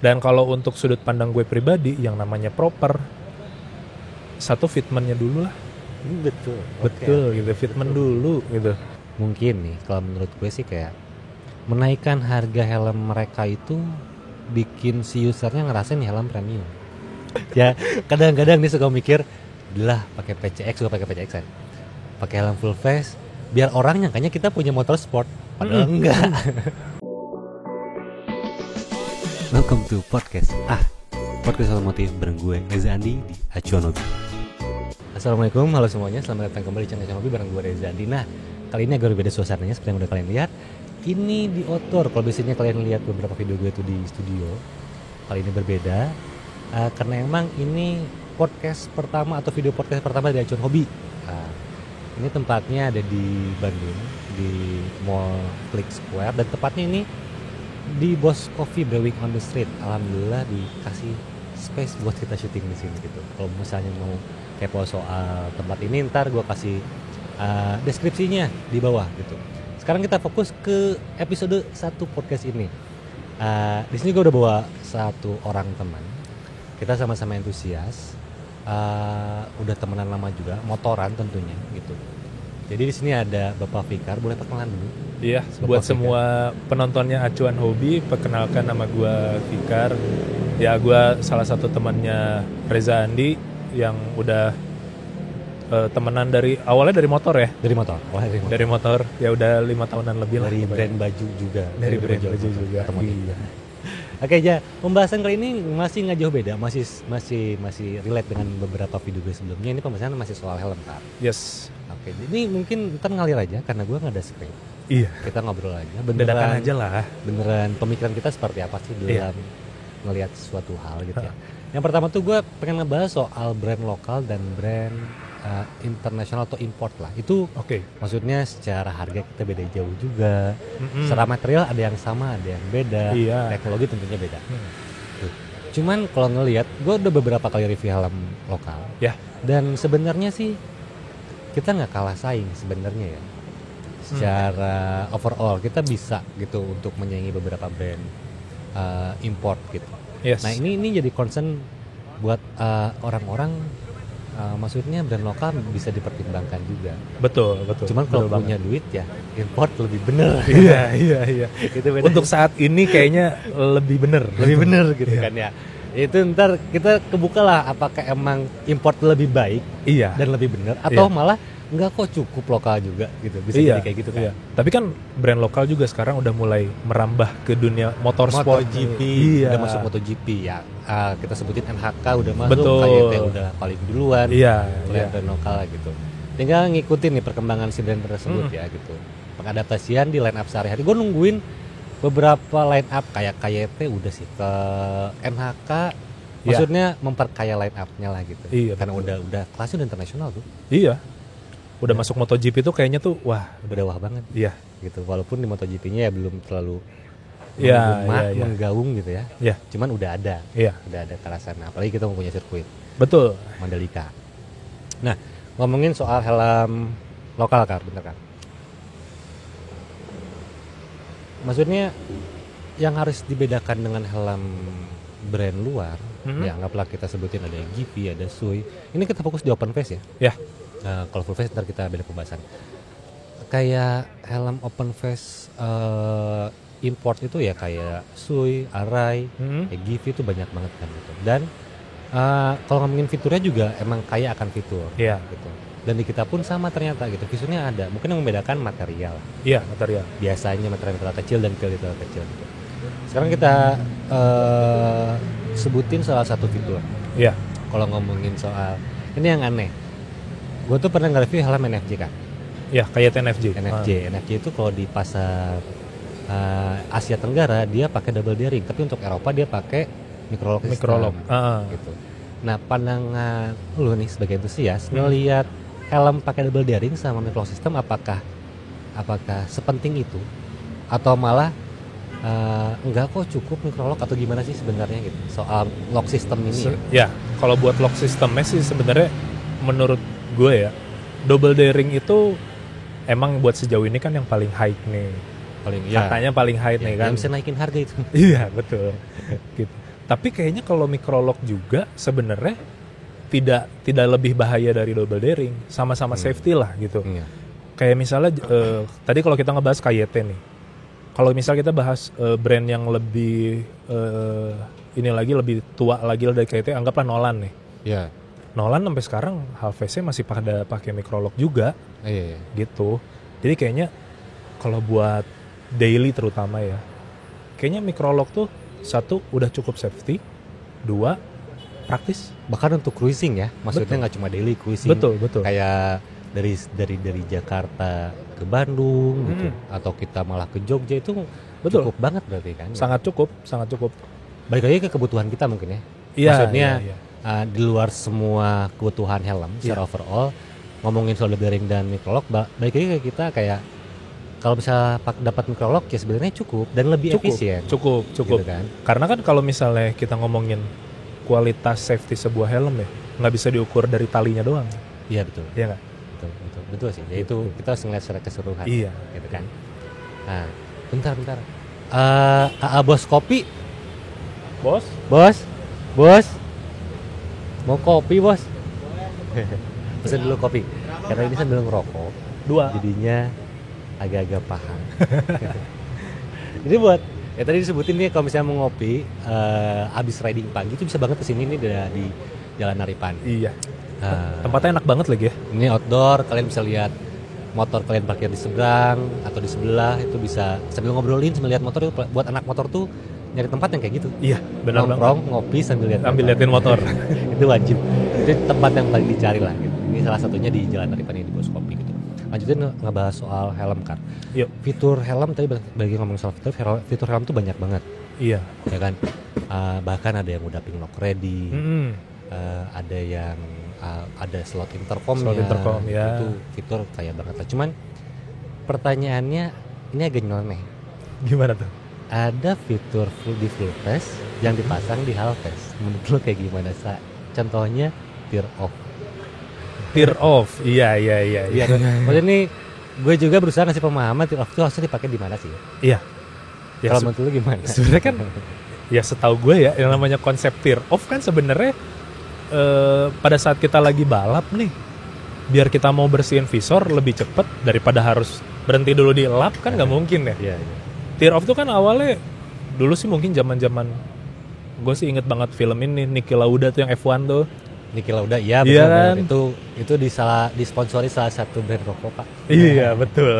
Dan kalau untuk sudut pandang gue pribadi, yang namanya proper, satu fitmentnya dulu lah. Betul. Betul gitu, fitment dulu gitu. Mungkin nih kalau menurut gue sih kayak menaikkan harga helm mereka itu bikin si usernya ngerasain helm premium. Ya kadang-kadang nih suka mikir, lah pakai PCX, suka pakai PCX kan, pakai helm full face, biar orang nyangkanya kita punya motor sport, padahal enggak. Welcome to podcast otomotif bareng gue Reza Andi di Acuan Hobi. Assalamualaikum, halo semuanya, selamat datang kembali di channel Acuan Hobi bareng gue Reza Andi. Nah, kali ini agak berbeda suasananya seperti yang udah kalian lihat. Ini di outdoor. Kalau biasanya kalian lihat beberapa video gue itu di studio, kali ini berbeda karena emang ini podcast pertama atau video podcast pertama dari Acuan Hobi. Ini tempatnya ada di Bandung, di Mall Click Square, dan tepatnya ini di Boss Coffee Brewing on the Street. Alhamdulillah dikasih space buat kita syuting di sini gitu. Kalau misalnya mau kepo soal tempat ini, ntar gue kasih deskripsinya di bawah gitu. Sekarang kita fokus ke episode 1 podcast ini. Di sini gue udah bawa satu orang teman. Kita sama-sama entusias. Udah temenan lama juga, motoran tentunya gitu. Jadi di sini ada Bapak Fikar, boleh perkenalan dulu? Iya, Bapak buat Fikar. semua penontonnya Acuan Hobi, perkenalkan nama gue Fikar. Ya, gue salah satu temannya Reza Andi yang udah temenan awalnya dari motor ya. Dari motor. Dari motor, ya udah 5 tahunan lebih lah. Dari brand baju juga. Dari brand baju juga. Iya. Oke, ya pembahasan kali ini masih nggak jauh beda, masih relate dengan beberapa video gue sebelumnya. Ini pembahasan masih soal helm, Pak. Yes. Oke, jadi mungkin ntar ngalir aja karena gue nggak ada script. Iya. Kita ngobrol aja. Dadakan aja lah. Beneran pemikiran kita seperti apa sih dalam ngelihat suatu hal gitu ya. Yang pertama tuh gue pengen ngebahas soal brand lokal dan brand internasional atau import lah. Itu maksudnya secara harga kita beda jauh juga. Secara material ada yang sama, ada yang beda. Iya. Teknologi tentunya beda. Cuman kalau ngelihat, gue udah beberapa kali review helm lokal. Ya. Dan sebenarnya sih kita nggak kalah saing sebenarnya ya. Secara overall kita bisa gitu untuk menyaingi beberapa brand import gitu. Yes. Nah ini jadi concern buat orang-orang. Maksudnya brand lokal bisa dipertimbangkan juga. Betul. Cuman kalau punya duit ya import lebih bener. Iya. Itu beda. Untuk saat ini kayaknya lebih bener gitu kan ya. Itu ntar kita kebuka lah apakah emang import lebih baik dan lebih bener atau malah enggak kok cukup lokal juga gitu. Bisa jadi kayak gitu kan. Iya. Tapi kan brand lokal juga sekarang udah mulai merambah ke dunia motorsport. MotoGP udah masuk MotoGP ya. Kita sebutin NHK udah masuk, Betul. KYT udah paling duluan. Iya. Brand lokal lah gitu. Tinggal ngikutin nih perkembangan si brand tersebut ya gitu. Pengadaptasian di line up sehari-hari. Gue nungguin beberapa line up kayak KYT udah sih ke NHK. Maksudnya memperkaya line up-nya lah gitu. Iya, karena udah kelasnya udah internasional tuh. Iya. Udah masuk MotoGP tuh kayaknya tuh wah, udah wah banget. Iya. Gitu. Walaupun di MotoGP-nya ya belum terlalu menggaung gitu ya. Iya. Cuman udah ada. Iya. Udah ada ke arah sana. Apalagi kita mempunyai sirkuit. Betul. Mandalika. Nah, ngomongin soal helm lokal Kak, bentar Kak. Maksudnya yang harus dibedakan dengan helm brand luar, ya anggaplah kita sebutin ada GP, ada Sui. Ini kita fokus di open face ya. Ya. Nah, kalau full face ntar kita beda pembahasan. Kayak helm open face import itu ya kayak Sui, Arai, GP itu banyak banget kan gitu. Dan kalau ngomongin fiturnya juga emang kaya akan fitur. Iya. Gitu. Dan di kita pun sama ternyata gitu. Fiturnya ada. Mungkin yang membedakan material. Iya, material. Biasanya material kecil dan pil kecil gitu. Sekarang kita sebutin salah satu fitur. Iya. Kalau ngomongin soal ini yang aneh. Gue tuh pernah nge-review helm NFC kan. Ya, kayak NFJ. NFC itu kalau di pasar Asia Tenggara dia pakai double daring, tapi untuk Eropa dia pakai microlock system. Gitu. Nah, pandangan lu nih sebagai entusias ngelihat helm pakai double daring sama microlock system apakah sepenting itu atau malah enggak kok cukup microlock atau gimana sih sebenarnya gitu soal lock system ini? Ya, kalau buat lock systemnya sih sebenarnya menurut gue ya, double daring itu emang buat sejauh ini kan yang paling high nih. Katanya paling high nih kan. Yang bisa naikin harga itu. Iya, betul. Gitu. Tapi kayaknya kalau microlock juga sebenarnya tidak lebih bahaya dari double daring, sama-sama safety lah gitu. Iya. Kayak misalnya tadi kalau kita ngebahas KYT nih, kalau misal kita bahas brand yang lebih ini lagi lebih tua lagi dari KYT, anggaplah Nolan nih. Iya. Nolan sampai sekarang half-face-nya masih pada pakai microlock juga, Iya. gitu. Jadi kayaknya kalau buat daily terutama ya, kayaknya microlock tuh satu udah cukup safety, dua praktis. Bahkan untuk cruising ya, maksudnya nggak cuma daily cruising. Betul. Kayak dari Jakarta ke Bandung gitu, atau kita malah ke Jogja itu Betul. cukup banget berarti kan? Sangat cukup. Balik lagi ke kebutuhan kita mungkin ya. Iya, Maksudnya iya. Di luar semua kebutuhan helm secara overall, ngomongin soal daring dan microlock, balik lagi ke kita kayak kalau bisa dapat microlock ya sebenarnya cukup dan lebih efisien. Cukup. Gitu kan? Karena kan kalau misalnya kita ngomongin kualitas safety sebuah helm ya, nggak bisa diukur dari talinya doang. Iya betul. Iya nggak? Betul sih. Ya itu kita harus ngeliat secara keseluruhan. Iya. Gitu kan. Nah, bentar. AA bos kopi. Bos. Mau kopi bos? Pesan dulu kopi. Karena ini sambil ngerokok. 2. Jadinya agak-agak paham. Jadi buat ya tadi disebutin nih kalau misalnya mau ngopi abis riding pagi itu bisa banget kesini nih di Jalan Aripan. Iya. Tempatnya enak banget lagi ya. Ini outdoor, kalian bisa lihat motor kalian parkir di seberang atau di sebelah, itu bisa sambil ngobrolin sambil lihat motor. Itu buat anak motor tuh nyari tempat yang kayak gitu. Iya, benar banget. Nongkrong, ngopi sambil liatin motor. Itu wajib. Itu tempat yang paling dicari lah gitu. Ini salah satunya di Jalan Aripan ini di Bos Kopi gitu. Lanjutin ngebahas soal helm kan. Yuk. Fitur helm tadi bagi ngomong soal fitur helm tuh banyak banget. Iya. Ya kan. Bahkan ada yang udah ping lock ready. Ada yang ada slot intercomnya. Ya. Itu fitur kaya banget lah. Cuman pertanyaannya ini agak nyeleneh. Gimana tuh? Ada fitur di full face yang dipasang di half face. Menurut lo kayak gimana, Sa? Contohnya tear off. Tear off. Iya. Iya. Maksudnya nih gue juga berusaha ngasih pemahaman tear off itu harusnya dipakai di mana sih? Iya. Ya, kalau menurut lo gimana? Sebenarnya kan ya setahu gue ya yang namanya konsep tear off kan sebenarnya pada saat kita lagi balap nih, biar kita mau bersihin visor lebih cepat daripada harus berhenti dulu di lap kan nggak mungkin ya. Iya. Tear off tuh kan awalnya dulu sih mungkin zaman gue sih inget banget film ini Niki Lauda tuh yang F1 tuh. Niki Lauda, iya benar. Kan? Itu disponsori salah satu brand rokok, Pak. Iya, betul.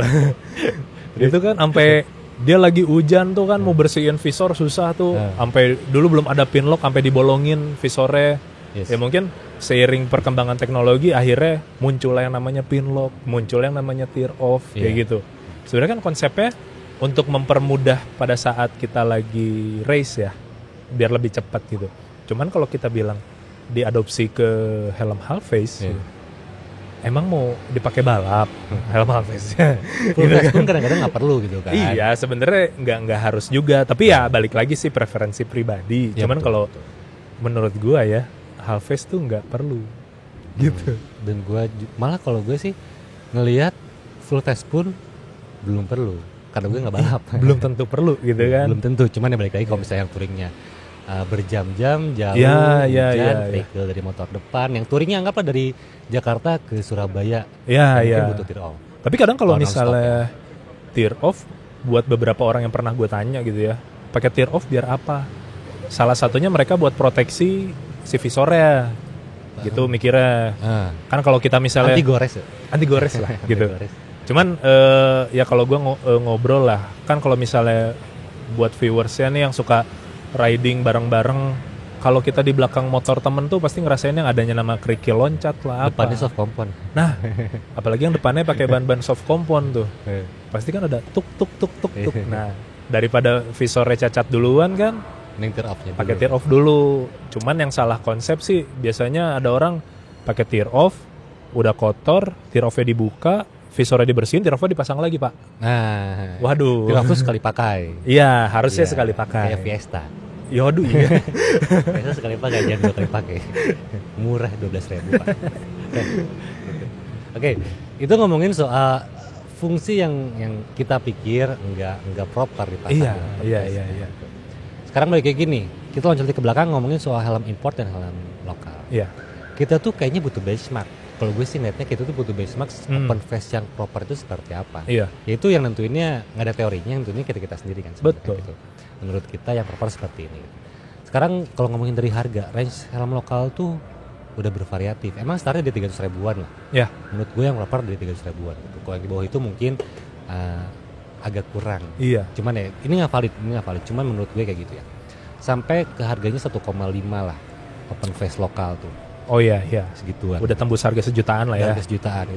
Itu kan sampai dia lagi hujan tuh kan mau bersihin visor susah tuh. Sampai dulu belum ada pin lock sampai dibolongin visornya. Yes. Ya mungkin seiring perkembangan teknologi akhirnya muncul yang namanya pin lock, muncul yang namanya tear off kayak gitu. Sebenarnya kan konsepnya untuk mempermudah pada saat kita lagi race ya, biar lebih cepat gitu. Cuman kalau kita bilang diadopsi ke helm half face, emang mau dipakai balap helm half face? Full face pun kadang-kadang nggak perlu gitu kan? Iya, sebenarnya nggak harus juga. Tapi ya balik lagi sih preferensi pribadi. Cuman kalau menurut gua ya half face tuh nggak perlu gitu. Dan gua malah kalau gue sih ngelihat full face pun belum perlu. Karena gue nggak balap. Belum tentu perlu gitu kan. Belum tentu, cuman ya balik lagi kalau misalnya yang touringnya berjam-jam jauh, hujan, vehicle dari motor depan, yang touringnya anggaplah dari Jakarta ke Surabaya, butuh tear off. Tapi kadang kalau misalnya tear off, buat beberapa orang yang pernah gue tanya gitu ya, pakai tear off biar apa? Salah satunya mereka buat proteksi si visornya, gitu mikirnya. Kan kalau kita misalnya anti gores lah gitu. Cuman ya kalau gue ngobrol lah, kan kalau misalnya buat viewersnya nih yang suka riding bareng-bareng, kalau kita di belakang motor temen tuh pasti ngerasain yang adanya nama kerikil loncat lah. Depannya soft compound. Nah, apalagi yang depannya pakai ban-ban soft compound tuh, pasti kan ada tuk. Nah, daripada visornya cacat duluan kan, pakai tear off dulu. Cuman yang salah konsep sih biasanya ada orang pakai tear off, udah kotor, tear offnya dibuka, visornya dibersihin, tear offnya dipasang lagi, Pak. Nah, waduh. Tear off tuh sekali pakai. Iya, harusnya sekali pakai. Kayak Fiesta. Waduh, iya. Fiesta sekali pakai, jangan 2 kali pakai. Murah 12.000, Pak. Oke, itu ngomongin soal fungsi yang kita pikir enggak proper dipasang. Iya. Sekarang balik kayak gini, kita loncat ke belakang ngomongin soal helm import dan helm lokal. Iya. Kita tuh kayaknya butuh benchmark. Kalau gue sih ngeliatnya kita tuh butuh benchmark open face yang proper itu seperti apa. Iya. Yaitu yang nentuinnya nggak ada teorinya, yang nentuinnya kita sendiri kan. Betul. Gitu. Menurut kita yang proper seperti ini. Sekarang kalau ngomongin dari harga, range helm lokal tuh udah bervariatif. Emang startnya di 300 ribuan lah. Ya. Menurut gue yang proper dari 300 ribuan. Gitu. Kalau yang di bawah itu mungkin agak kurang. Iya. Cuman ya ini nggak valid. Cuman menurut gue kayak gitu ya. Sampai ke harganya 1,5 lah open face lokal tuh. Oh iya, segituan. Udah tembus harga sejutaan lah ya. Harga sejutaan,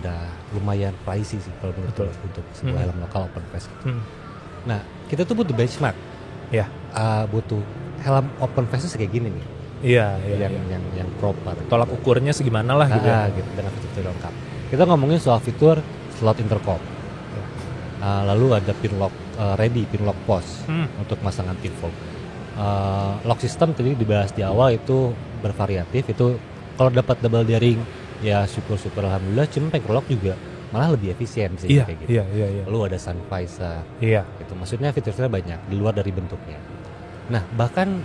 udah lumayan pricey sih kalau menurut gue untuk sebuah helm lokal open face. Nah, kita tuh butuh benchmark. Ya. Butuh helm open face kayak gini nih. Iya. Yang proper. Tolak ukurnya segimana lah gitu. Gitu dengan fitur lengkap. Kita ngomongin soal fitur slot intercom. Lalu ada pin lock ready, pin lock post untuk masangan pin fob. Lock system tadi dibahas di awal itu bervariatif, itu kalau dapat double daring ya syukur alhamdulillah, cuma pakai lock juga malah lebih efisien sih kayak gitu. Iya. Lalu ada sun visor. Iya. Itu maksudnya fiturnya banyak di luar dari bentuknya. Nah, bahkan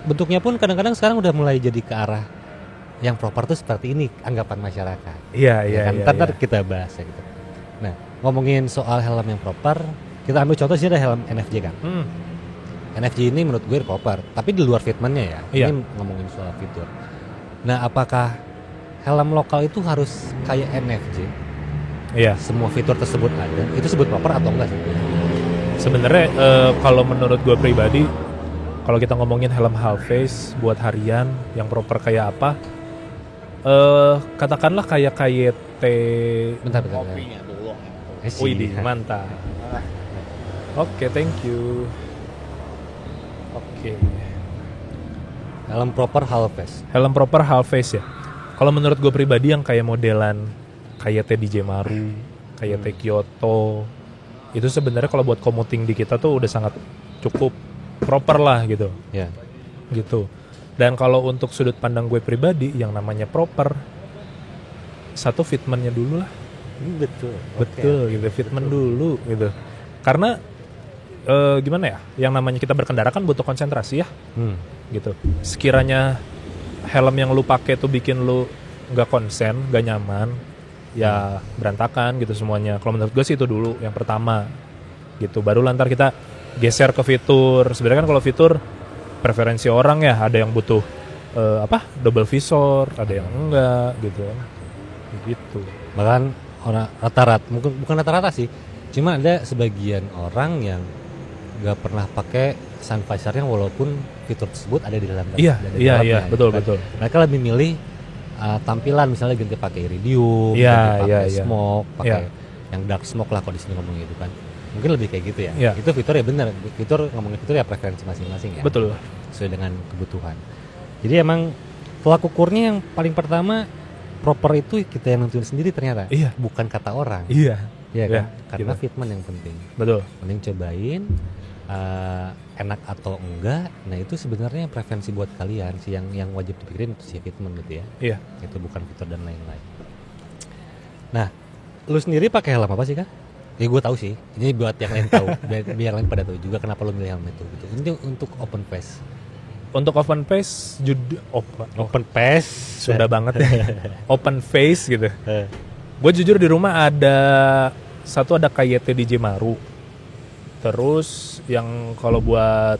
bentuknya pun kadang-kadang sekarang udah mulai jadi ke arah yang proper tuh seperti ini anggapan masyarakat. Iya. Ntar kita bahas ya gitu. Nah, ngomongin soal helm yang proper, kita ambil contoh sih ada helm NFJ kan. NFJ ini menurut gue proper, tapi di luar fitmentnya ya. Iya. Ini ngomongin soal fitur. Nah, apakah helm lokal itu harus kayak NFJ? Iya. Semua fitur tersebut ada. Itu sebut proper atau enggak sih? Sebenarnya kalau menurut gue pribadi, kalau kita ngomongin helm half face buat harian yang proper kayak apa? Katakanlah kayak KYT. Bentar. Kopinya dulu. Widih, mantap. Oke, thank you. Oke. Helm proper half face. Helm proper half face ya. Kalau menurut gue pribadi yang kayak modelan KYT DJ Maru, KYT Kyoto, itu sebenarnya kalau buat commuting di kita tuh udah sangat cukup proper lah gitu. Ya. Gitu. Dan kalau untuk sudut pandang gue pribadi yang namanya proper, satu fitmentnya dulu lah. Betul gitu, fitment dulu gitu. Karena gimana ya, yang namanya kita berkendara kan butuh konsentrasi ya, gitu. Sekiranya helm yang lu pakai tuh bikin lu nggak konsen, nggak nyaman, ya berantakan gitu semuanya. Kalau menurut gue sih itu dulu yang pertama, gitu. Baru lantar kita geser ke fitur. Sebenarnya kan kalau fitur preferensi orang ya, ada yang butuh double visor, ada yang enggak gitu. Bahkan orang rata-rata, bukan rata-rata sih, cuma ada sebagian orang yang nggak pernah pakai sun visor-nya walaupun fitur tersebut ada di dalam. Iya, betul. Mereka lebih milih tampilan, misalnya ganti pakai iridium, pakai smoke, pakai yang dark smoke lah kalau di sini ngomong gitu kan. Mungkin lebih kayak gitu ya. Itu fitur ya benar. Fitur ngomongin fitur ya preferensi masing-masing ya. Betul. Sesuai dengan kebutuhan. Jadi emang tolak ukurnya yang paling pertama proper itu kita yang nentuin sendiri ternyata. Iya. Bukan kata orang. Iya. Iya kan? Karena gitu. fitment yang penting. Betul. Mending cobain enak atau enggak. Nah itu sebenarnya preferensi buat kalian sih yang wajib dipikirin itu sih fitment gitu ya. Iya. Itu bukan fitur dan lain-lain. Nah, lu sendiri pakai helm apa sih Kak? Ya gue tahu sih. Ini buat yang lain tahu. Biar yang lain pada tahu juga kenapa lu milih helm itu gitu. Ini untuk open face. Untuk open face Open face sudah banget ya. Open face gitu. Gue jujur di rumah ada KYT DJ Maru. Terus yang kalau buat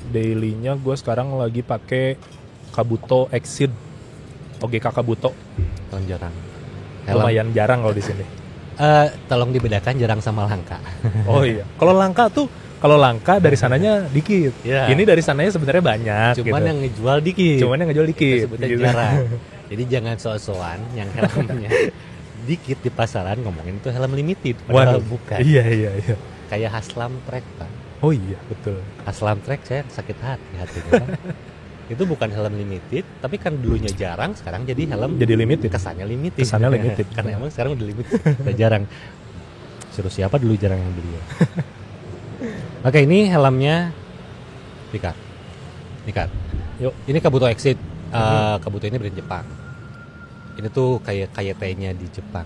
dailynya gue sekarang lagi pakai Kabuto Exceed, OGK Kabuto. Jarang. Lumayan jarang kalau di sini. Tolong dibedakan jarang sama langka. Oh iya. Kalau langka dari sananya dikit. Ya. Ini dari sananya sebenarnya banyak. Cuman gitu. yang ngejual dikit. Itu sebutnya gitu. jarang. Jadi jangan so-soan yang helmnya dikit di pasaran ngomongin itu helm limited. Padahal bukan. Iya. Kayak Haslam Trek Pak. Oh iya betul. Haslam Trek saya sakit hatinya. Itu bukan helm limited, tapi kan dulunya jarang, sekarang jadi helm jadi limited. Kesannya limited. Karena emang sekarang udah limited, udah jarang. Suruh siapa dulu jarang yang beli ya. Oke, ini helmnya Picard. Yuk, ini Kabuto Exit. Kabuto ini brand Jepang. Ini tuh kayak KYT-nya di Jepang.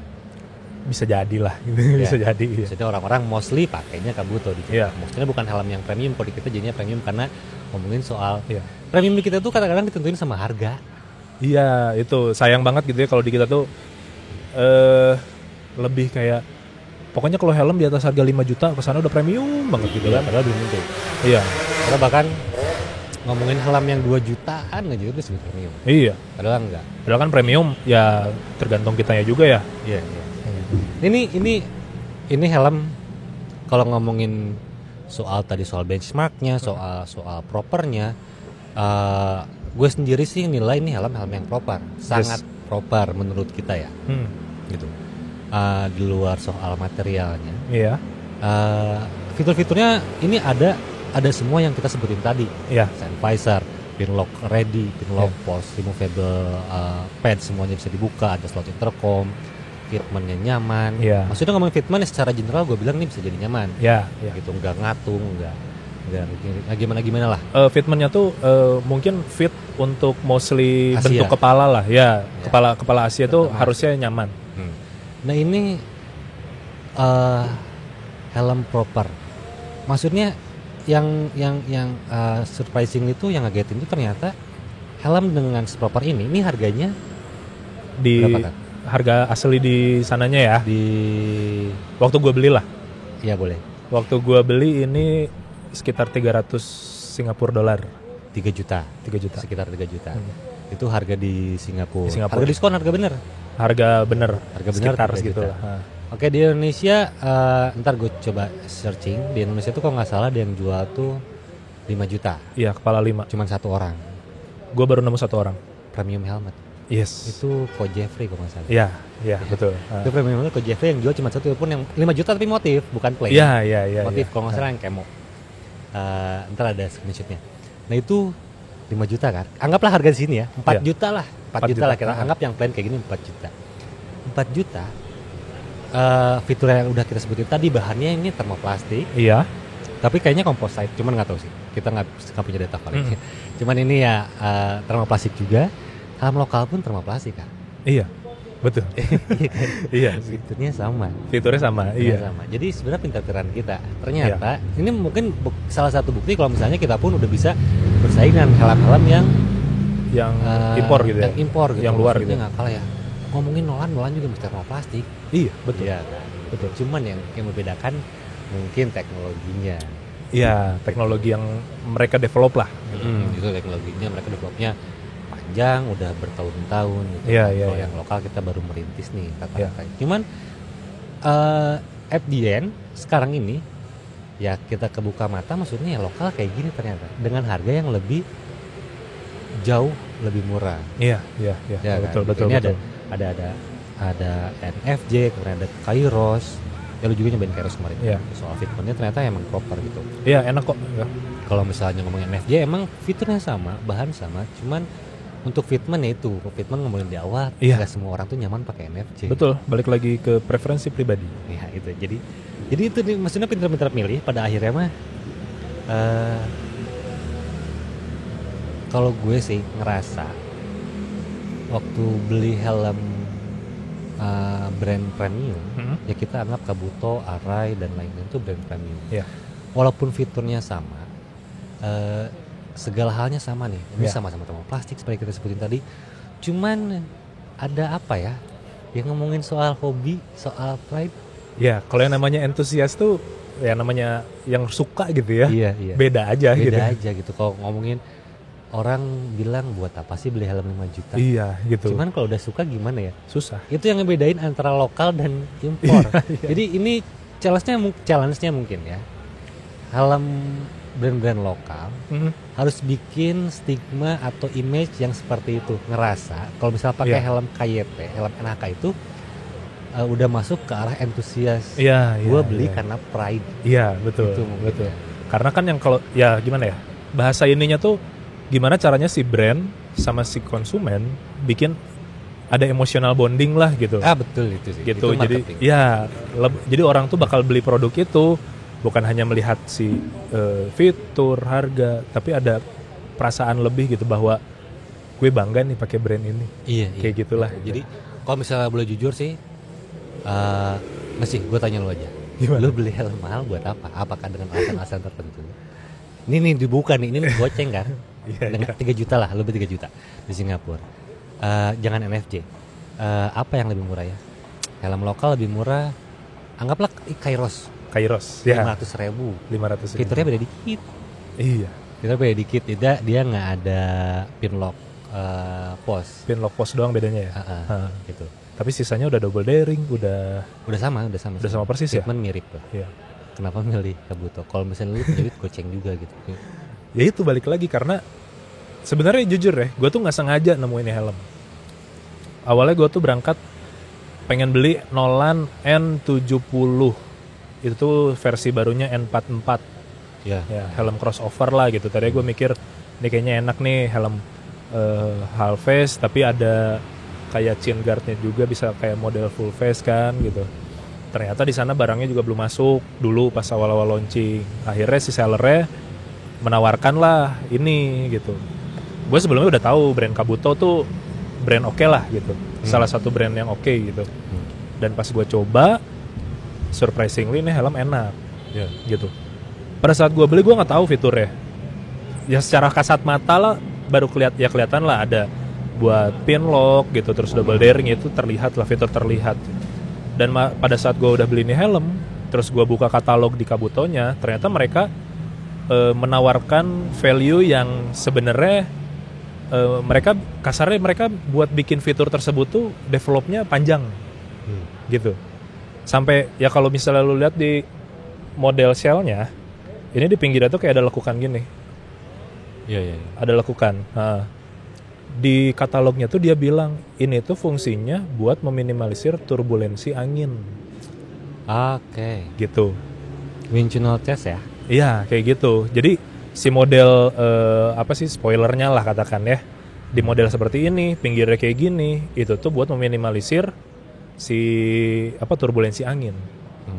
Bisa jadi lah, bisa jadi. Maksudnya orang-orang mostly pakainya Kabuto di Jepang. Maksudnya bukan helm yang premium, kalau di kita jadinya premium karena ngomongin soal Iya. premium di kita tuh kadang-kadang ditentuin sama harga. Iya, itu sayang banget gitu ya kalau di kita tuh lebih kayak pokoknya kalau helm di atas harga 5 juta kesana udah premium banget gitu Iya, kan. padahal belum tentu. Iya. Karena bahkan ngomongin helm yang 2 jutaan aja udah disebut premium. Iya. Padahal enggak. Padahal kan premium ya tergantung kitanya juga ya. Iya, iya. Ini helm kalau ngomongin soal benchmarknya, soal propernya, gue sendiri sih nilai ini helm yang proper, sangat proper menurut kita ya, gitu. Di luar soal materialnya, Iya. fitur-fiturnya ini ada semua yang kita sebutin tadi, Iya. sand visor, pin lock ready, pin lock post, removable pad semuanya bisa dibuka, ada slot intercom. Fitmentnya nyaman. Iya. Maksudnya ngomongin fitment secara general gue bilang ini bisa jadi nyaman. Iya. Gitu, nggak ngatung, nggak gimana lah. Fitmentnya tuh mungkin fit untuk mostly Asia. bentuk kepala lah ya. Ya. Kepala Asia tuh harusnya nyaman. Nah ini helm proper. Maksudnya yang surprising itu yang ngagetin itu ternyata helm dengan proper ini harganya Di berapa kan? harga asli di sananya ya. Di Waktu gue beli lah. ya boleh Waktu gue beli ini sekitar 300 Singapura dolar. 3 juta. 3 juta. Sekitar 3 juta. Itu harga di Singapura. Di Singapura. Harga diskon, harga bener. Harga bener. Harga bener sekitar 3 segitu juta. lah. Oke, di Indonesia ntar gue coba searching. Di Indonesia tuh kalau nggak salah dia yang jual tuh 5 juta. Iya, kepala 5. Cuman satu orang. Gue baru nemu 1 orang. Premium helmet. Yes. Itu Ko Jeffrey kalau nggak salah. Iya, betul. Itu premium helmet Ko Jeffrey yang jual cuma satu, pun yang 5 juta tapi motif, bukan plain. Iya. Motif kalau nggak salah yang camo. Ntar ada screenshotnya. Nah itu 5 juta kan. Anggaplah harga di sini ya. 4 Iya. juta lah. 4 juta lah kita anggap yang plain kayak gini 4 juta. 4 juta. Fitur yang udah kita sebutin tadi bahannya ini termoplastik. Iya. Tapi kayaknya composite, cuman nggak tahu sih. Kita nggak punya data validnya. Cuman ini ya termoplastik juga. Helm lokal pun termoplastik kan. Iya. Betul. Iya. Fiturnya sama. Fiturnya sama. Iya. Sama. Jadi sebenarnya pintar-pintaran kita. Ternyata ini mungkin salah satu bukti kalau misalnya kita pun udah bisa bersaing dengan helm-helm yang impor gitu ya. Yang impor gitu. Yang luar maksudnya gitu. nggak kalah ya. Ngomongin Nolan juga mesti termoplastik. Iya, betul. Iya kan. Betul. Cuman yang membedakan mungkin teknologinya. Iya, teknologi yang mereka develop lah. Itu teknologinya mereka developnya panjang, udah bertahun-tahun gitu. Iya. Kalau yang lokal kita baru merintis nih kata-kata. Iya. Cuman at the end sekarang ini ya kita kebuka mata, maksudnya ya lokal kayak gini ternyata dengan harga yang lebih jauh lebih murah. Iya. Ya Betul, kan? betul. Ini betul. ada NFJ, kemudian ada Kairos. Ya lu juga nyobain Kairos kemarin. Iya. Soal fitmentnya ternyata emang proper gitu. Iya, enak kok. Ya. Kalau misalnya ngomongin NFJ emang fiturnya sama, bahan sama, cuman untuk fitment ya itu, fitment ngomongin di awal, Iya. nggak semua orang tuh nyaman pakai NFJ. Betul, balik lagi ke preferensi pribadi. Ya itu. Jadi itu nih, maksudnya pintar-pintar milih pada akhirnya mah kalau gue sih ngerasa waktu beli helm brand premium, ya kita anggap Kabuto, Arai dan lain-lain itu brand premium. Iya. Walaupun fiturnya sama, segala halnya sama nih. Ini Iya. sama-sama termoplastik seperti kita sebutin tadi. Cuman ada apa ya? Yang ngomongin soal hobi, soal pride. Ya, kalau yang namanya entusias tuh ya namanya yang suka gitu ya. Iya. Beda aja gitu. Beda aja gitu. Kalau ngomongin orang bilang buat apa sih beli helm 5 juta? Iya, gitu. Cuman kalau udah suka gimana ya? Susah. Itu yang ngebedain antara lokal dan impor. Iya. Jadi ini challenge-nya mungkin ya. Helm brand-brand lokal harus bikin stigma atau image yang seperti itu, ngerasa kalau misalnya pakai helm KYT, helm NHK itu udah masuk ke arah entusias. Iya. Gue beli karena pride. Iya, betul. Gitu, betul. Karena kan yang kalau ya gimana ya? Bahasa ininya tuh gimana caranya si brand sama si konsumen bikin ada emotional bonding lah gitu. Betul itu sih. Gitu. Itu Jadi marketing. ya jadi orang tuh bakal beli produk itu bukan hanya melihat si fitur, harga, tapi ada perasaan lebih gitu bahwa gue bangga nih pakai brand ini. Iya. Kayak gitulah. Jadi kalau misalnya boleh jujur sih, masih gue tanya lu aja. Gimana? Lu beli helm mahal buat apa? Apakah dengan alasan-alasan tertentu? Ini dibuka nih, ini goceng kan? Iya, Dengan 3 juta lah, lebih 3 juta di Singapura. Jangan NFJ. Apa yang lebih murah ya? Helm lokal lebih murah. Anggaplah Kairos. Kairos, ya. 500.000. 500. Fiturnya beda dikit. Iya. Fiturnya beda dikit. Dia nggak ada pin lock pos. Pin lock post doang bedanya ya. Gitu. Tapi sisanya udah double daring, udah Udah sama persis ya. Treatment mirip tuh. Iya. Kenapa milih Kabuto? Kalau misalnya lu punya duit goceng juga gitu. Ya itu balik lagi karena sebenarnya jujur ya, gue tuh nggak sengaja nemuin helm. Awalnya gue tuh berangkat pengen beli Nolan N70. Itu tuh versi barunya N44. Ya. Ya, helm crossover lah gitu. Tadi gue mikir ini kayaknya enak nih helm half face tapi ada kayak chin guardnya juga, bisa kayak model full face kan gitu. Ternyata di sana barangnya juga belum masuk dulu pas awal-awal launching. Akhirnya si sellernya menawarkan lah ini gitu. Gue sebelumnya udah tahu brand Kabuto tuh brand oke lah gitu. Salah satu brand yang oke gitu. Dan pas gue coba, surprisingly ini helm enak gitu. Pada saat gue beli gue nggak tahu fiturnya. Ya secara kasat mata lah baru kelihatan lah ada buat pin lock gitu, terus double daring itu terlihat lah, fitur terlihat. Dan pada saat gue udah beli ini helm, terus gue buka katalog di Kabutonya, ternyata mereka menawarkan value yang sebenarnya mereka buat bikin fitur tersebut tuh developnya panjang gitu. Sampai ya kalau misalnya lu lihat di model shell-nya, ini di pinggirnya tuh kayak ada lekukan gini. Iya. Ada lekukan. Di katalognya tuh dia bilang ini tuh fungsinya buat meminimalisir turbulensi angin. Oke. Gitu. Wind tunnel test ya? Iya kayak gitu. Jadi si model spoilernya lah katakan ya, di model seperti ini pinggirnya kayak gini, itu tuh buat meminimalisir si turbulensi angin.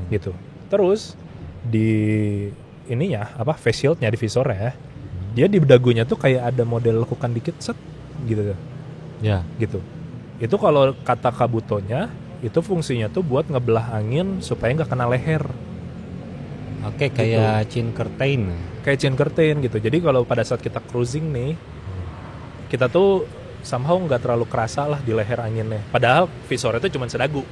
Gitu. Terus di ininya face shieldnya di visornya, dia di dagunya tuh kayak ada model lekukan dikit set gitu. Ya. Gitu. Itu kalau kata Kabutonya itu fungsinya tuh buat ngebelah angin supaya nggak kena leher. Oke, kayak gitu. chin curtain. Kayak chin curtain gitu. Jadi kalau pada saat kita cruising nih, kita tuh somehow nggak terlalu kerasa lah di leher anginnya. Padahal visornya itu cuma sedagu.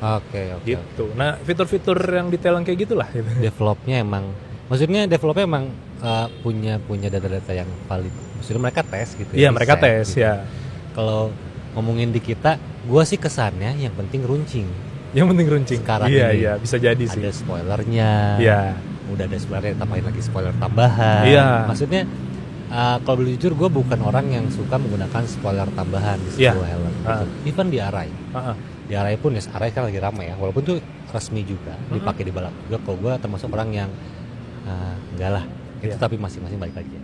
Oke. Gitu. Nah, fitur-fitur yang detail yang kayak gitulah. Gitu. Developnya emang punya data-data yang valid. Maksudnya mereka tes gitu. Iya, mereka tes gitu. ya. Kalau ngomongin di kita, gue sih kesannya yang penting runcing. Yang penting runcing. Sekarang iya, bisa jadi sih. Ada spoilernya. Iya. Udah ada spoilernya, tambahin lagi spoiler tambahan. Iya. Maksudnya kalau boleh jujur, gue bukan orang yang suka menggunakan spoiler tambahan di sebuah helm. Gitu. Even di Arai. Di Arai pun, Arai kan lagi ramai ya. Walaupun itu resmi juga, dipakai di balap juga. Kalau gue termasuk orang yang enggak lah. Itu tapi masing-masing balik lagi.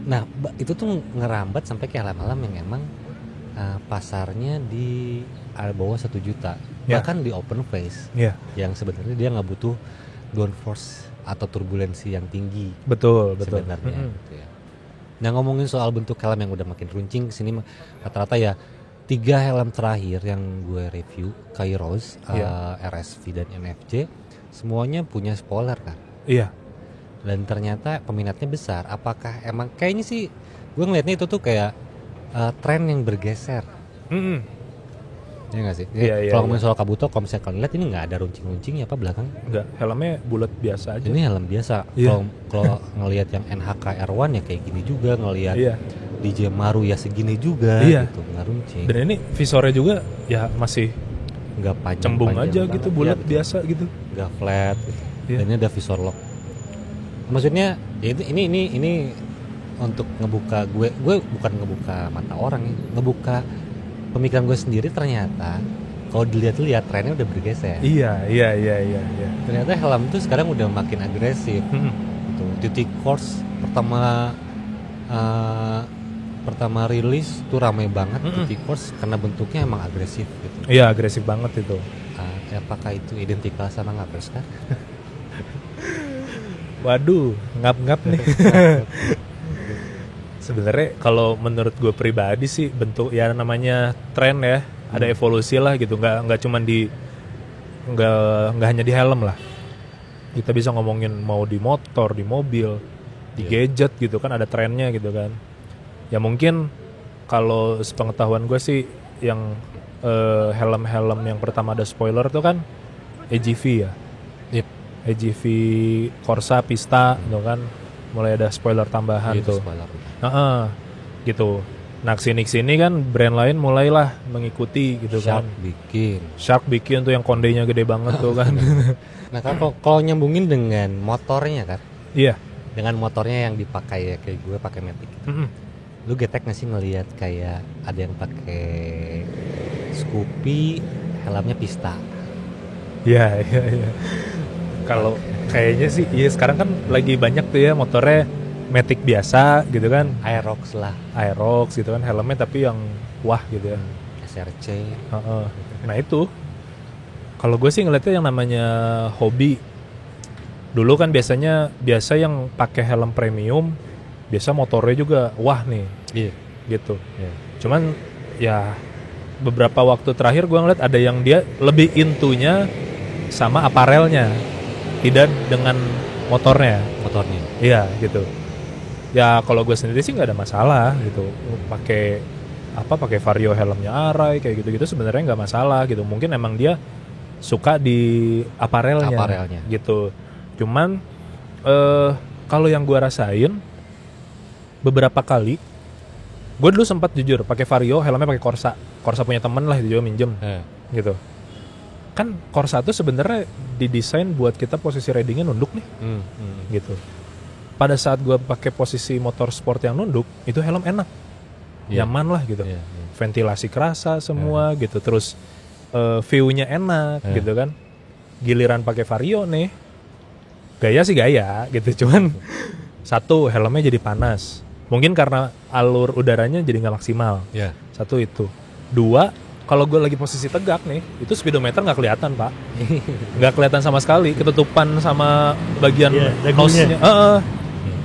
Nah, itu tuh ngerambat sampai ke helm-helm yang emang pasarnya di bawah 1 juta. Bahkan di open face. Yang sebenarnya dia nggak butuh downforce atau turbulensi yang tinggi. Betul. Sebenarnya gitu ya. Nah, ngomongin soal bentuk helm yang udah makin runcing kesini, rata-rata ya 3 helm terakhir yang gue review, Kairos, RSV dan NFJ, semuanya punya spoiler kan. Iya. Dan ternyata peminatnya besar. Apakah emang kayaknya sih gue ngelihatnya itu tuh kayak tren yang bergeser. Ya nggak sih? Kalau ngomongin soal Kabuto, kalau misalnya kalian lihat ini nggak ada runcing-runcingnya apa belakang? Nggak, helmnya bulat biasa aja. Ini helm biasa. Kalau ngelihat yang NHK R1 ya kayak gini juga, ngelihat DJ Maru ya segini juga, gitu, nggak runcing. Dan ini visornya juga ya masih nggak panjang, cembung aja gitu, bulat biasa gitu. Nggak flat. Gitu. Dan ini ada visor lock. Maksudnya ya ini untuk ngebuka gue bukan ngebuka mata orang ya, ngebuka pemikiran gue sendiri. Ternyata kalau dilihat-lihat trennya udah bergeser. Iya. Ternyata helm tuh sekarang udah makin agresif. Duty course pertama rilis tuh ramai banget. Duty course karena bentuknya emang agresif gitu. Iya, agresif banget itu. Apakah itu identikal sama ngapres kan? Waduh, ngap-ngap nih. Sebenarnya kalau menurut gue pribadi sih bentuk ya namanya tren ya, ada evolusi lah gitu, nggak cuma nggak hanya di helm lah. Kita bisa ngomongin mau di motor, di mobil, di gadget gitu kan, ada trennya gitu kan. Ya mungkin kalau sepengetahuan gue sih yang helm-helm yang pertama ada spoiler tuh kan AGV ya. Yep. AGV Corsa Pista gitu kan, mulai ada spoiler tambahan tuh. Spoiler. Gitu. Nah kesini kan brand lain mulailah mengikuti gitu kan. Shark bikin tuh yang kondenya gede banget tuh kan. Nah kalau nyambungin dengan motornya kan. Iya. Dengan motornya yang dipakai ya, kayak gue pakai Matic. Lu getek nggak sih ngelihat kayak ada yang pakai Scoopy, helmnya Pista? Iya. Kalau kayaknya sih, iya sekarang kan lagi banyak tuh ya motornya Matic biasa gitu kan. Aerox gitu kan, helmnya tapi yang wah gitu ya. SRC. Nah itu, kalau gue sih ngeliatnya yang namanya hobi. Dulu kan biasa yang pakai helm premium, biasa motornya juga wah nih, gitu. Cuman ya beberapa waktu terakhir gue ngeliat ada yang dia lebih intunya sama aparelnya, tidak dengan motornya. Iya gitu. Ya kalau gue sendiri sih nggak ada masalah gitu, pakai vario helmnya Arai kayak gitu sebenarnya nggak masalah gitu. Mungkin emang dia suka di aparelnya. Gitu. Cuman kalau yang gue rasain beberapa kali, gue dulu sempat jujur pakai vario helmnya pakai Corsa punya temen lah, dia minjem gitu. Kan Corsa tuh sebenarnya didesain buat kita posisi ridingnya nunduk nih, gitu. Pada saat gue pakai posisi motor sport yang nunduk, itu helm enak, nyaman lah gitu. Ventilasi kerasa semua gitu, terus view-nya enak gitu kan. Giliran pakai vario nih, gaya sih gaya gitu, cuman satu helmnya jadi panas. Mungkin karena alur udaranya jadi nggak maksimal. Satu itu. Dua, kalau gue lagi posisi tegak nih, itu speedometer nggak kelihatan pak, nggak kelihatan sama sekali, ketutupan sama bagian nose-nya,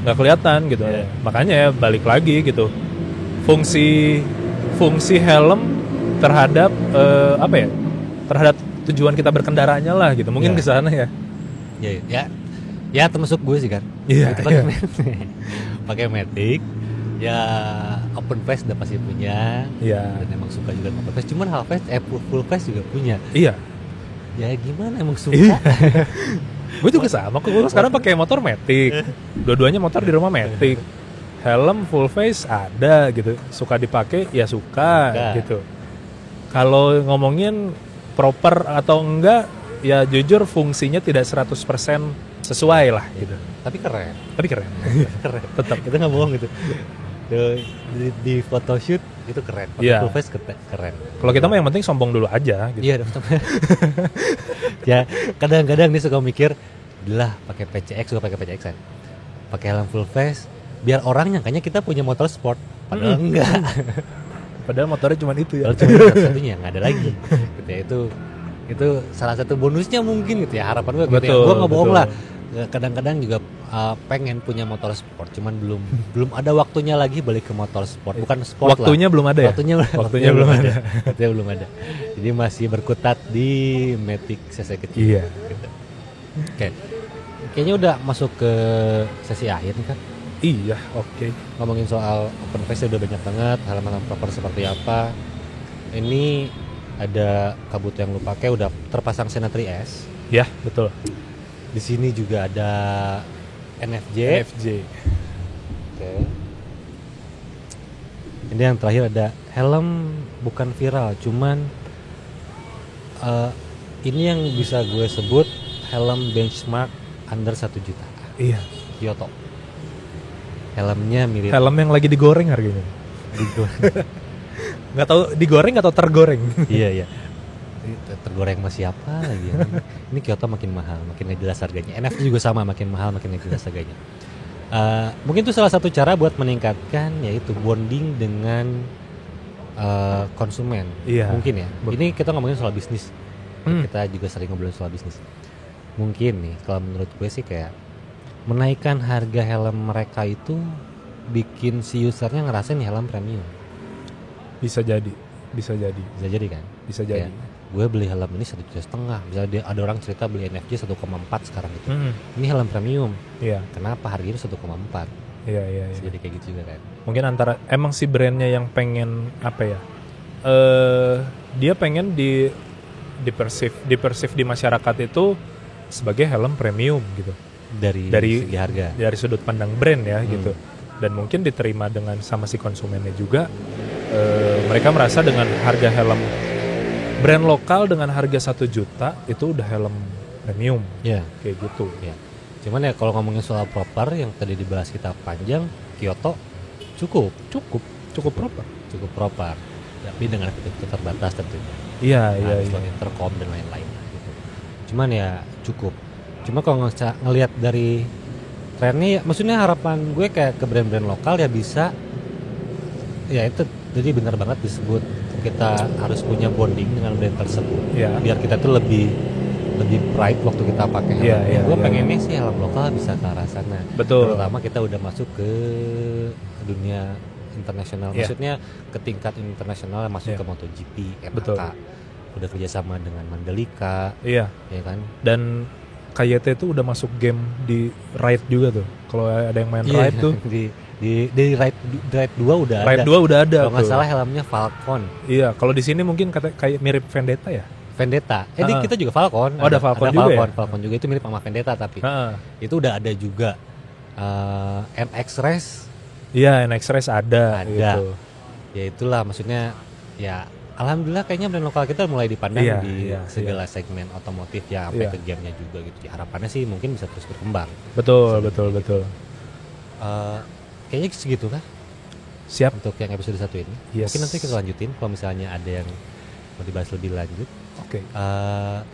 nggak kelihatan gitu. Makanya ya balik lagi gitu, fungsi helm terhadap terhadap tujuan kita berkendaranya lah gitu. Mungkin ke sana ya. Ya termasuk gue sih kan. Pakai Matic. Ya open face udah pasti punya. Dan emang suka juga open face. Cuman half face, full face juga punya. Iya. Ya gimana emang suka. Gue juga sama. Gue sekarang pakai motor Matic. Dua-duanya motor di rumah Matic. Helm full face ada gitu. Suka dipakai ya suka gitu. Kalau ngomongin proper atau enggak, ya jujur fungsinya tidak 100% sesuai lah gitu. Tapi keren. Tetap. Kita nggak bohong gitu. Di photoshoot itu keren. Full face keren. Kalau kita mah yang penting sombong dulu aja gitu. Iya. Ya kadang-kadang nih suka mikir, lah pakai PCX, suka pakai PCX-an. Pakai helm full face biar orang nyangkanya kita punya motor sport. Padahal enggak. Padahal motornya cuma itu ya. Cuma satunya nggak ada lagi. Gitu ya, itu salah satu bonusnya mungkin gitu ya, harapan gue gitu ya. Gue nggak bohong lah. Kadang-kadang juga pengen punya motor sport, cuman belum ada waktunya lagi balik ke motor sport. Bukan sport waktunya lah. Belum ada ya? Waktunya belum ada. Waktunya belum ada. Jadi masih berkutat di Matic CC kecil. Iya. Gitu. Oke. Kayaknya udah masuk ke sesi akhir nih kan? Iya, oke. Ngomongin soal open face udah banyak banget, halaman proper seperti apa. Ini ada kabut yang lu pakai udah terpasang Sena 3S. Ya, betul. Di sini juga ada NFJ. Oke. Ini yang terakhir ada helm bukan viral, cuman ini yang bisa gue sebut helm benchmark under 1 juta. Iya. Kyoto. Helmnya mirip. Helm yang lagi digoreng harganya. Nggak tahu digoreng atau tergoreng. Iya. Tergoreng sama siapa lagi ya. Ini Kyoto makin mahal, makin gak jelas harganya. NFT juga sama, makin mahal, makin gak jelas harganya. Mungkin itu salah satu cara buat meningkatkan yaitu bonding dengan konsumen. Iya. Mungkin ya. Ini kita ngomongin soal bisnis. Kita juga sering ngobrol soal bisnis. Mungkin nih kalau menurut gue sih kayak menaikkan harga helm mereka itu bikin si usernya ngerasain nih helm premium. Bisa jadi kan? Bisa jadi. Bisa jadi. gue beli helm ini 1,5 juta. Misalnya ada orang cerita beli NFJ 1,4 sekarang gitu. Ini helm premium. Iya. Kenapa harganya 1,4? Iya. Jadi kayak gitu juga kan. Mungkin antara emang si brandnya yang pengen apa ya? Dia pengen dipersif di masyarakat itu sebagai helm premium gitu. Dari Segi harga. Dari sudut pandang brand ya gitu. Dan mungkin diterima dengan sama si konsumennya juga. Mereka merasa dengan harga helm brand lokal dengan harga 1 juta itu udah helm premium. Ya. Kayak gitu. Ya. Cuman ya kalau ngomongin soal proper yang tadi dibahas kita panjang, Kyoto cukup proper. Tapi dengan fitur terbatas tentunya. Iya. Slot intercom dan lain-lain gitu. Cuman ya cukup. Cuma kalau ngelihat dari trennya, maksudnya harapan gue kayak ke brand-brand lokal ya bisa, ya itu jadi benar banget disebut kita harus punya bonding dengan brand tersebut. Biar kita tuh lebih bright waktu kita pakai helm. Gue pengennya sih helm lokal bisa ke arah sana. Betul. Terutama kita udah masuk ke dunia internasional, maksudnya ke tingkat internasional, masuk ke MotoGP, MK, udah kerjasama dengan Mandalika, ya kan. Dan KYT itu udah masuk game di Ride juga tuh. Kalau ada yang main Ride tuh di Ride 2 udah Ride ada. 2 udah ada. Kalau nggak salah helmnya Falcon. Iya, kalau di sini mungkin kayak mirip Vendetta ya. Vendetta. Kita juga Falcon. Oh, ada Falcon juga ya? Falcon juga itu mirip sama Vendetta tapi itu udah ada juga. NX Race. Iya, NX Race ada. Gitu. Ya itulah maksudnya ya. Alhamdulillah kayaknya brand lokal kita mulai dipandang di segala segmen otomotif ya, sampai ke gamenya juga gitu. Ya, harapannya sih mungkin bisa terus berkembang. Betul. Kayaknya segitu kan? Siap. Untuk yang episode 1 ini. Mungkin nanti kita lanjutin kalau misalnya ada yang mau dibahas lebih lanjut. Oke.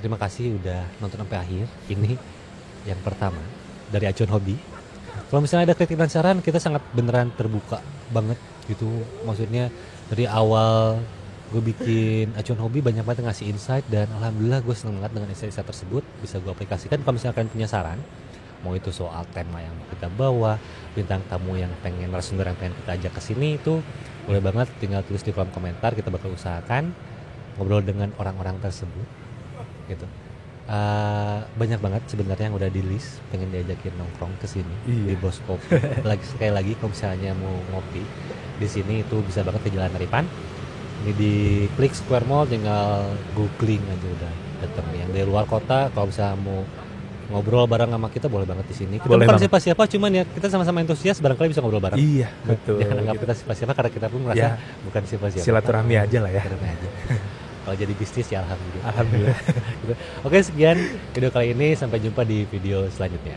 Terima kasih udah nonton sampai akhir. Ini yang pertama dari Acuan Hobi. Kalau misalnya ada kritik dan saran, kita sangat beneran terbuka banget gitu. Maksudnya dari awal gue bikin Acuan Hobi banyak banget ngasih insight, dan alhamdulillah gue seneng banget dengan insight tersebut bisa gue aplikasikan. Kalau misalnya kalian punya saran, mau itu soal tema yang kita bawa, bintang tamu yang pengen, narasumber yang pengen kita ajak ke sini, itu boleh banget tinggal tulis di kolom komentar. Kita bakal usahakan ngobrol dengan orang-orang tersebut gitu. Banyak banget sebenarnya yang udah di list pengen diajakin nongkrong ke sini di Bos Kopi. Sekali lagi kalau misalnya mau ngopi di sini itu bisa banget ke Jalan Ripan. Ini di klik Square Mall, tinggal googling aja udah datang. Yang dari luar kota kalau misalnya mau ngobrol bareng sama kita boleh banget di sini. Kita boleh bukan siapa-siapa, cuman ya kita sama-sama antusias, barangkali bisa ngobrol bareng. Iya, betul. Jangan anggap kita siapa-siapa karena kita pun merasa bukan siapa-siapa. Silaturahmi aja lah ya. Kalau jadi bisnis ya alhamdulillah. Oke, sekian video kali ini, sampai jumpa di video selanjutnya.